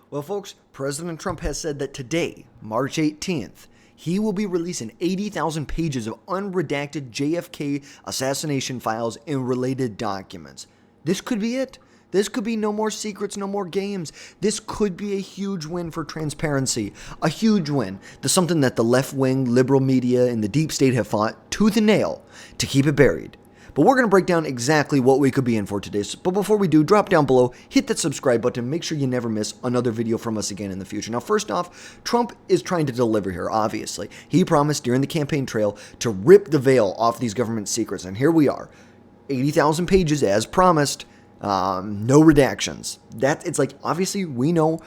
Well, folks, President Trump has said that today, March 18th, he will be releasing 80,000 pages of unredacted JFK assassination files and related documents. This could be it. This could be no more secrets, no more games. This could be a huge win for transparency. A huge win. That's something that the left-wing liberal media and the deep state have fought tooth and nail to keep it buried. But we're going to break down exactly what we could be in for today. But before we do, drop down below, hit that subscribe button, make sure you never miss another video from us again in the future. Now, first off, Trump is trying to deliver here, obviously. He promised during the campaign trail to rip the veil off these government secrets, and here we are. 80,000 pages as promised, no redactions. It's like, obviously, we know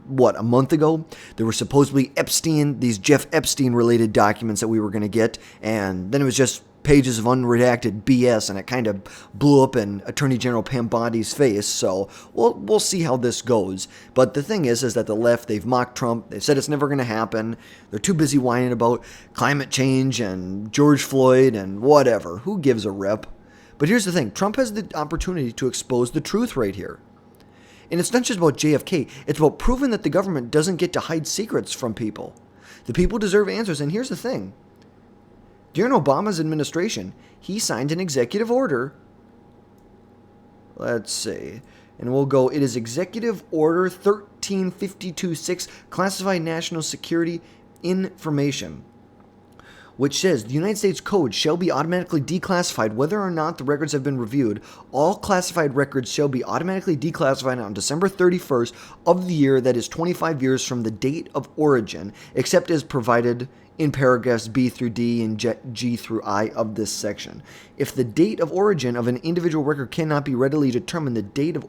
a month ago, there were supposedly these Jeff Epstein-related documents that we were going to get, and then it was just pages of unredacted BS, and it kind of blew up in Attorney General Pam Bondi's face, so we'll see how this goes. But the thing is that the left, they've mocked Trump, they've said it's never going to happen, they're too busy whining about climate change and George Floyd and whatever, who gives a rip? But here's the thing, Trump has the opportunity to expose the truth right here. And it's not just about JFK, it's about proving that the government doesn't get to hide secrets from people. The people deserve answers, and here's the thing. During Obama's administration, he signed an executive order. Let's see. And we'll go, it is Executive Order 13526, Classified National Security Information, which says the United States Code shall be automatically declassified whether or not the records have been reviewed. All classified records shall be automatically declassified on December 31st of the year that is 25 years from the date of origin, except as provided in paragraphs B through D and G through I of this section. If the date of origin of an individual record cannot be readily determined, the date of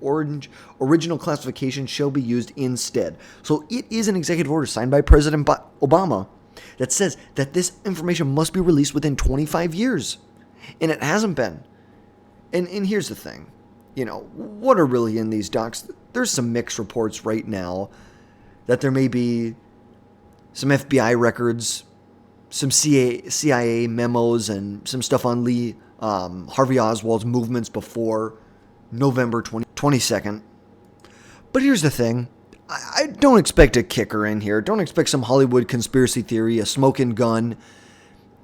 original classification shall be used instead. So it is an executive order signed by President Obama that says that this information must be released within 25 years. And it hasn't been. And here's the thing. What are really in these docs? There's some mixed reports right now that there may be some FBI records, some CIA memos, and some stuff on Lee Harvey Oswald's movements before November 22nd. But here's the thing. I don't expect a kicker in here. Don't expect some Hollywood conspiracy theory, a smoking gun,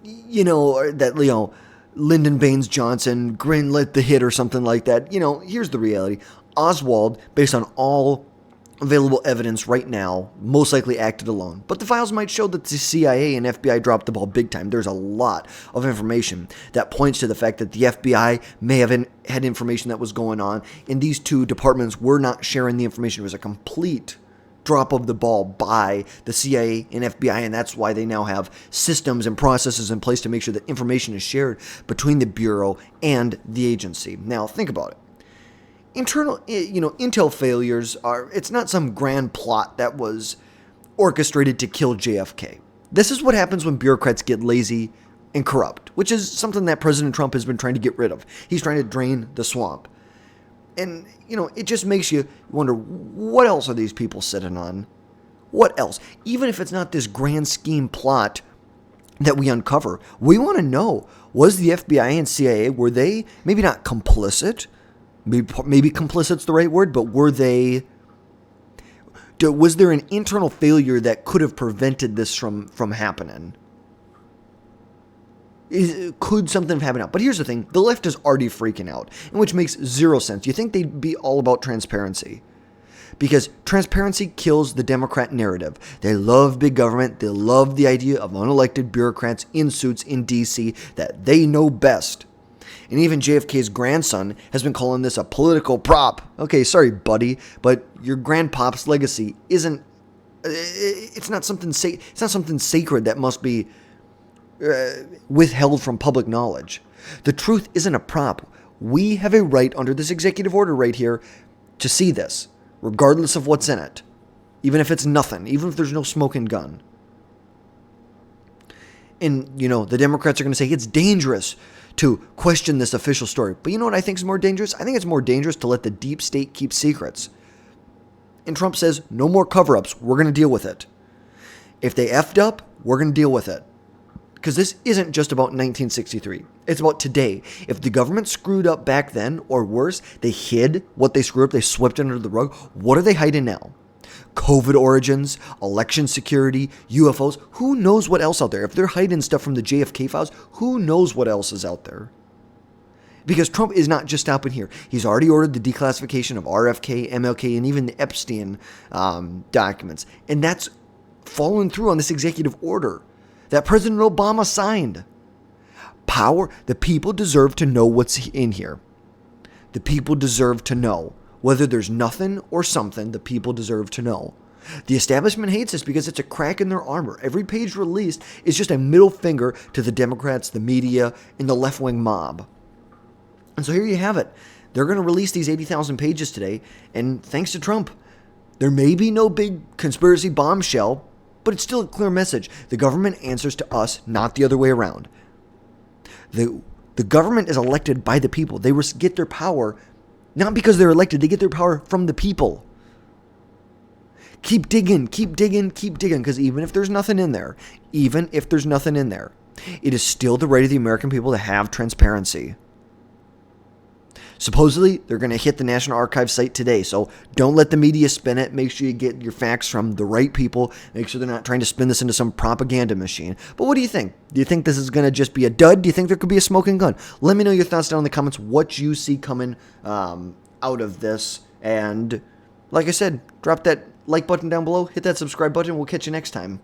that, Lyndon Baines Johnson greenlit the hit or something like that. Here's the reality. Oswald, based on all available evidence right now, most likely acted alone. But the files might show that the CIA and FBI dropped the ball big time. There's a lot of information that points to the fact that the FBI may have had information that was going on, and these two departments were not sharing the information. It was a complete drop of the ball by the CIA and FBI, and that's why they now have systems and processes in place to make sure that information is shared between the Bureau and the agency. Now, think about it. Internal, intel failures it's not some grand plot that was orchestrated to kill JFK. This is what happens when bureaucrats get lazy and corrupt, which is something that President Trump has been trying to get rid of. He's trying to drain the swamp. And, it just makes you wonder, what else are these people sitting on? What else? Even if it's not this grand scheme plot that we uncover, we want to know, was the FBI and CIA, were they maybe not complicit? Maybe complicit's the right word, but was there an internal failure that could have prevented this from happening? Could something have happened? But here's the thing, the left is already freaking out, which makes zero sense. You think they'd be all about transparency, because transparency kills the Democrat narrative. They love big government. They love the idea of unelected bureaucrats in suits in D.C. that they know best. And even JFK's grandson has been calling this a political prop. Okay, sorry, buddy, but your grandpop's legacy isn't. It's not something sacred that must be withheld from public knowledge. The truth isn't a prop. We have a right under this executive order right here to see this, regardless of what's in it, even if it's nothing, even if there's no smoking gun. And the Democrats are going to say it's dangerous to question this official story. But you know what I think is more dangerous? I think it's more dangerous to let the deep state keep secrets. And Trump says, no more cover-ups. We're going to deal with it. If they effed up, we're going to deal with it. Because this isn't just about 1963. It's about today. If the government screwed up back then, or worse, they hid what they screwed up, they swept it under the rug, what are they hiding now? COVID origins, election security, UFOs. Who knows what else out there? If they're hiding stuff from the JFK files, who knows what else is out there? Because Trump is not just stopping here. He's already ordered the declassification of RFK, MLK, and even the Epstein documents. And that's fallen through on this executive order that President Obama signed. Power, the people deserve to know what's in here. The people deserve to know. Whether there's nothing or something, the people deserve to know. The establishment hates this because it's a crack in their armor. Every page released is just a middle finger to the Democrats, the media, and the left-wing mob. And so here you have it. They're going to release these 80,000 pages today, and thanks to Trump, there may be no big conspiracy bombshell, but it's still a clear message. The government answers to us, not the other way around. The government is elected by the people. They get their power, not because they're elected, they get their power from the people. Keep digging, because even if there's nothing in there, it is still the right of the American people to have transparency. Supposedly, they're going to hit the National Archives site today, so don't let the media spin it. Make sure you get your facts from the right people. Make sure they're not trying to spin this into some propaganda machine. But what do you think? Do you think this is going to just be a dud? Do you think there could be a smoking gun? Let me know your thoughts down in the comments, what you see coming out of this. And like I said, drop that like button down below, hit that subscribe button. We'll catch you next time.